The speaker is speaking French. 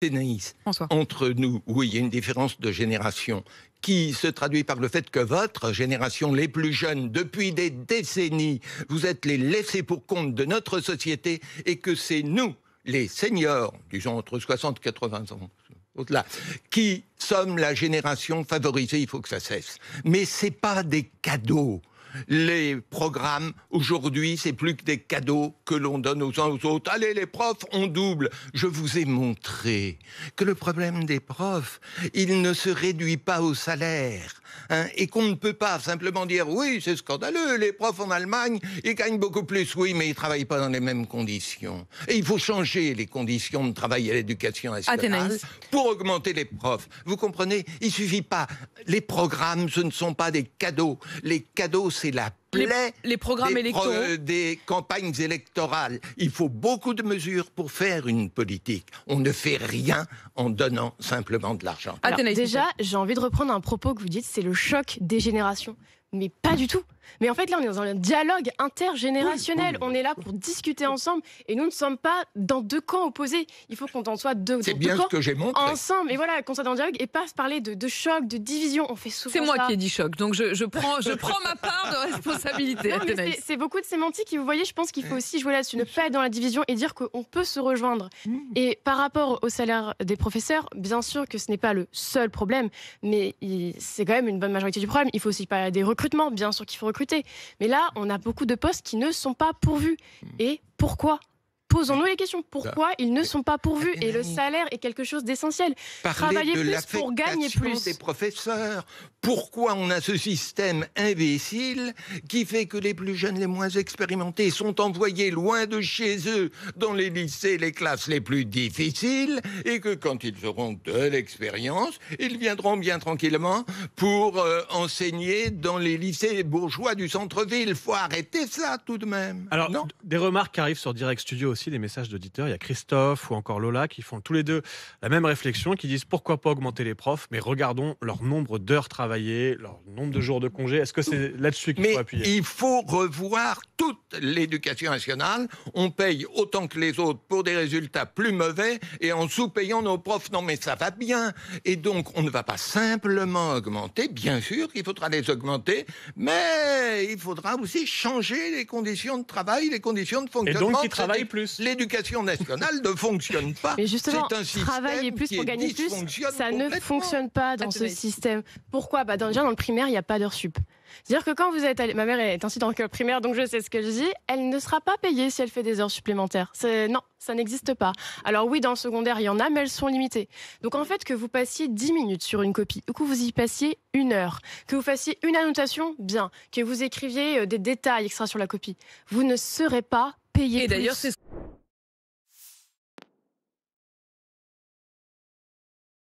Ténaïs, François. entre nous, oui, il y a une différence de génération qui se traduit par le fait que votre génération, les plus jeunes, depuis des décennies, vous êtes les laissés pour compte de notre société et que c'est nous, les seniors, disons entre 60 et 80 ans, au-delà, qui sommes la génération favorisée, il faut que ça cesse. Mais c'est pas des cadeaux. Les programmes, aujourd'hui, c'est plus que des cadeaux que l'on donne aux uns aux autres. Allez, les profs, on double. Je vous ai montré que le problème des profs, il ne se réduit pas au salaire. Et qu'on ne peut pas simplement dire « Oui, c'est scandaleux, les profs en Allemagne, ils gagnent beaucoup plus. Oui, mais ils ne travaillent pas dans les mêmes conditions. » Et il faut changer les conditions de travail à l'éducation nationale pour augmenter les profs. Vous comprenez? Il ne suffit pas. Les programmes, ce ne sont pas des cadeaux. Les cadeaux, c'est la plaie les programmes électoraux des campagnes électorales. Il faut beaucoup de mesures pour faire une politique. On ne fait rien en donnant simplement de l'argent. Alors, déjà, j'ai envie de reprendre un propos que vous dites, c'est le choc des générations. Mais pas du tout. Mais en fait, là, on est dans un dialogue intergénérationnel. Oui. On est là pour discuter ensemble et nous ne sommes pas dans deux camps opposés. Il faut qu'on en soit deux. C'est bien ce que j'ai montré. Ensemble, et voilà, qu'on soit dans le dialogue et pas se parler de choc, de division. On fait souvent ça. C'est moi qui ai dit choc, donc je prends ma part de responsabilité. Non, c'est beaucoup de sémantique et vous voyez, je pense qu'il faut aussi jouer là-dessus, ne pas être dans la division et dire qu'on peut se rejoindre. Et par rapport au salaire des professeurs, bien sûr que ce n'est pas le seul problème, mais c'est quand même une bonne majorité du problème. Il faut aussi parler des recrutements, bien sûr qu'il faut recruter. Mais là, on a beaucoup de postes qui ne sont pas pourvus. Et pourquoi ? Posons-nous les questions. Pourquoi ils ne sont pas pourvus? Et le salaire est quelque chose d'essentiel. Travailler plus pour gagner plus. Des professeurs. Pourquoi on a ce système imbécile qui fait que les plus jeunes, les moins expérimentés sont envoyés loin de chez eux dans les lycées, les classes les plus difficiles, et que quand ils auront de l'expérience, ils viendront bien tranquillement pour enseigner dans les lycées bourgeois du centre-ville. Il faut arrêter ça tout de même. Alors, non, des remarques qui arrivent sur Direct Studio aussi, des messages d'auditeurs. Il y a Christophe ou encore Lola qui font tous les deux la même réflexion, qui disent pourquoi pas augmenter les profs, mais regardons leur nombre d'heures travaillées, leur nombre de jours de congé. Est-ce que c'est là-dessus qu'il faut appuyer? Il faut revoir toute l'éducation nationale. On paye autant que les autres pour des résultats plus mauvais et en sous-payant nos profs. Non mais ça va bien. Et donc on ne va pas simplement augmenter. Bien sûr qu'il faudra les augmenter, mais il faudra aussi changer les conditions de travail, les conditions de fonctionnement. Et donc ils travaillent plus. L'éducation nationale ne fonctionne pas. Mais justement, c'est un système travailler plus pour gagner plus, ça ne fonctionne pas dans ce système. Pourquoi? Déjà dans le primaire, il n'y a pas d'heures sup. C'est-à-dire que quand vous êtes allé... Ma mère est ainsi dans le primaire, donc je sais ce que je dis. Elle ne sera pas payée si elle fait des heures supplémentaires. Non, ça n'existe pas. Alors oui, dans le secondaire, il y en a, mais elles sont limitées. Donc en fait, que vous passiez 10 minutes sur une copie, ou que vous y passiez 1 heure, que vous fassiez une annotation, bien, que vous écriviez des détails extra sur la copie, vous ne serez pas payé plus. Et d'ailleurs, c'est